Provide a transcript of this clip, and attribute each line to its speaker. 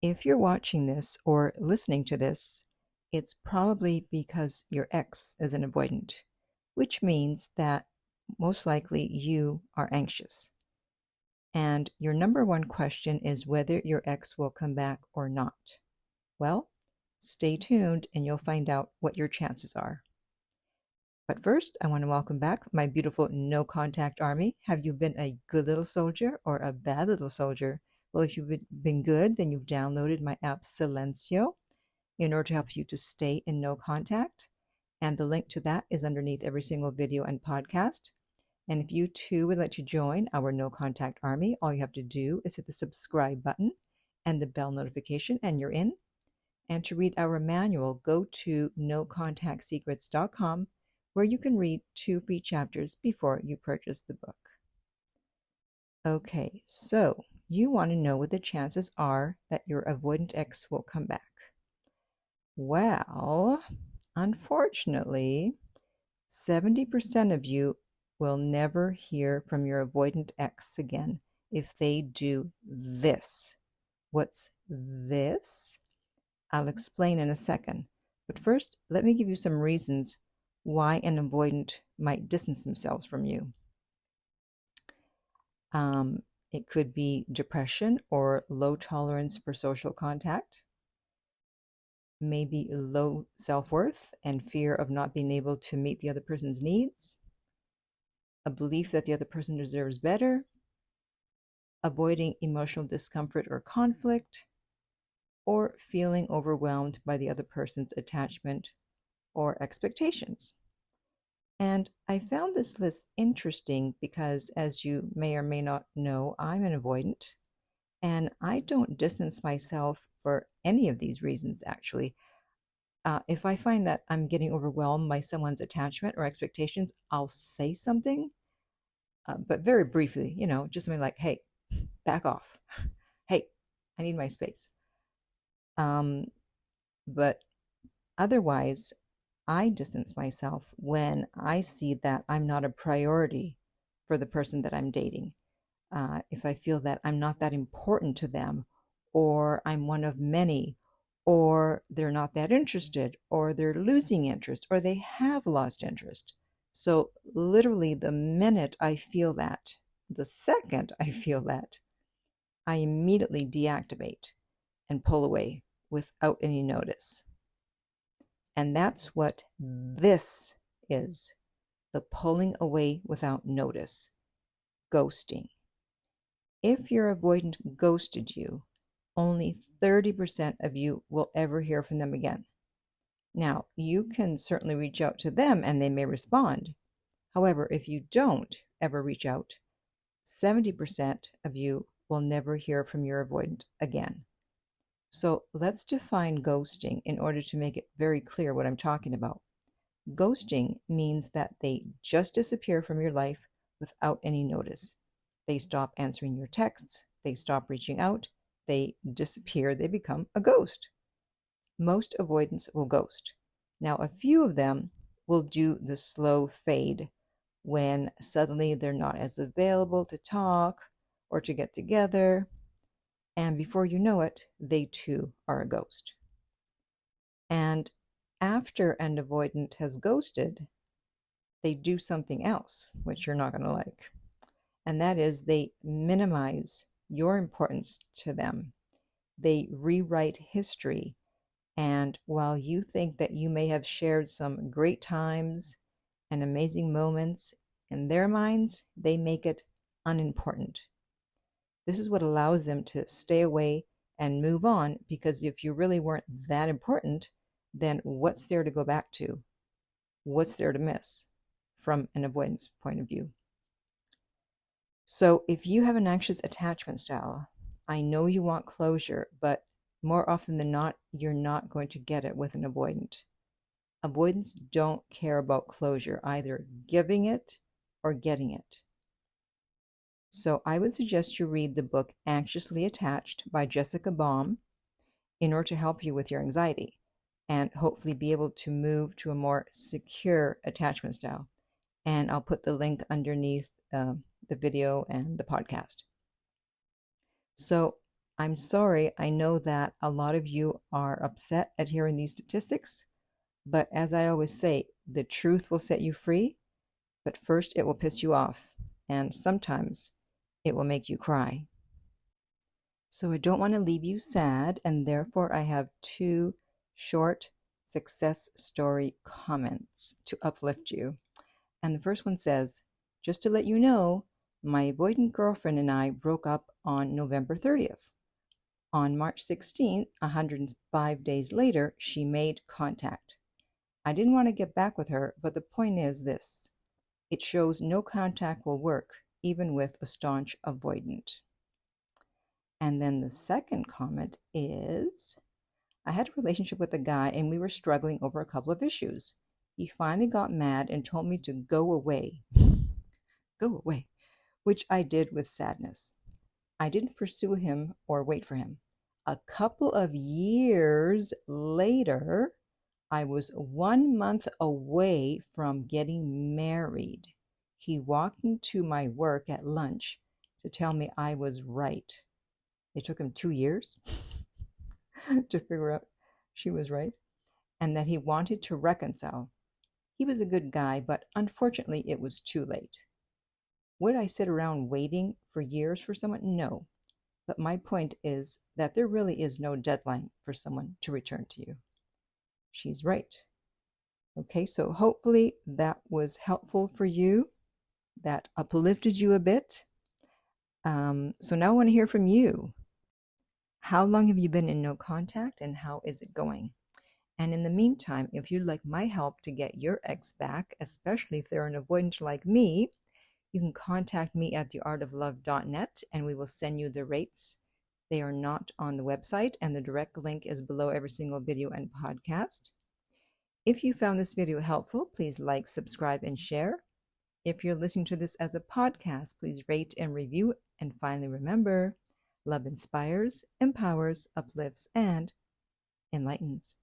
Speaker 1: If you're watching this or listening to this, it's probably because your ex is an avoidant, which means that most likely you are anxious. And your number one question is whether your ex will come back or not. Well, stay tuned and you'll find out what your chances are. But first, I want to welcome back my beautiful no contact army. Have you been a good little soldier or a bad little soldier? Well, if you've been good, then you've downloaded my app Silencio in order to help you to stay in no contact. And the link to that is underneath every single video and podcast. And if you too would like to join our no contact army, all you have to do is hit the subscribe button and the bell notification, and you're in. And to read our manual, go to nocontactsecrets.com, where you can read 2 free chapters before you purchase the book. Okay, so you want to know what the chances are that your avoidant ex will come back. Well, unfortunately, 70% of you will never hear from your avoidant ex again if they do this. What's this? I'll explain in a second. But first, let me give you some reasons why an avoidant might distance themselves from you. It could be depression or low tolerance for social contact, maybe low self-worth and fear of not being able to meet the other person's needs, a belief that the other person deserves better, avoiding emotional discomfort or conflict, or feeling overwhelmed by the other person's attachment or expectations. And I found this list interesting because, as you may or may not know, I'm an avoidant, and I don't distance myself for any of these reasons, actually. If I find that I'm getting overwhelmed by someone's attachment or expectations, I'll say something, but very briefly, just something like, hey, back off. Hey, I need my space. But otherwise, I distance myself when I see that I'm not a priority for the person that I'm dating. If I feel that I'm not that important to them, or I'm one of many, or they're not that interested, or they're losing interest, or they have lost interest. So literally the minute I feel that, the second I feel that, I immediately deactivate and pull away without any notice. And that's what this is, the pulling away without notice, ghosting. If your avoidant ghosted you, only 30% of you will ever hear from them again. Now, you can certainly reach out to them and they may respond. However, if you don't ever reach out, 70% of you will never hear from your avoidant again. So let's define ghosting in order to make it very clear what I'm talking about. Ghosting means that they just disappear from your life without any notice. They stop answering your texts, they stop reaching out, they disappear, they become a ghost. Most avoidants will ghost. Now, a few of them will do the slow fade when suddenly they're not as available to talk or to get together. And before you know it, they too are a ghost. And after an avoidant has ghosted, they do something else, which you're not going to like. And that is they minimize your importance to them. They rewrite history. And while you think that you may have shared some great times and amazing moments, in their minds, they make it unimportant. This is what allows them to stay away and move on, because if you really weren't that important, then what's there to go back to? What's there to miss from an avoidance point of view? So if you have an anxious attachment style, I know you want closure, but more often than not, you're not going to get it with an avoidant. Avoidants don't care about closure, either giving it or getting it. So I would suggest you read the book Anxiously Attached by Jessica Baum in order to help you with your anxiety and hopefully be able to move to a more secure attachment style. And I'll put the link underneath the video and the podcast. So I'm sorry, I know that a lot of you are upset at hearing these statistics, but as I always say, the truth will set you free, but first it will piss you off, and sometimes it will make you cry. So I don't want to leave you sad, and therefore I have two short success story comments to uplift you. And the first one says, just to let you know, my avoidant girlfriend and I broke up on November 30th. On March 16th, 105 days later, she made contact. I didn't want to get back with her, but the point is this. It shows no contact will work, even with a staunch avoidant. And then the second comment is, I had a relationship with a guy and we were struggling over a couple of issues. He finally got mad and told me to go away. Go away, which I did with sadness. I didn't pursue him or wait for him. A couple of years later, I was 1 month away from getting married. He walked into my work at lunch to tell me I was right. It took him 2 years to figure out she was right, and that he wanted to reconcile. He was a good guy, but unfortunately, it was too late. Would I sit around waiting for years for someone? No. But my point is that there really is no deadline for someone to return to you. She's right. Okay, so hopefully that was helpful for you, that uplifted you a bit. So now I want to hear from you. How long have you been in no contact and how is it going? And in the meantime, if you'd like my help to get your ex back, especially if they're an avoidant like me, you can contact me at theartoflove.net and we will send you the rates. They are not on the website, and the direct link is below every single video and podcast. If you found this video helpful, please like, subscribe, and share. If you're listening to this as a podcast, please rate and review. And finally, remember, love inspires, empowers, uplifts, and enlightens.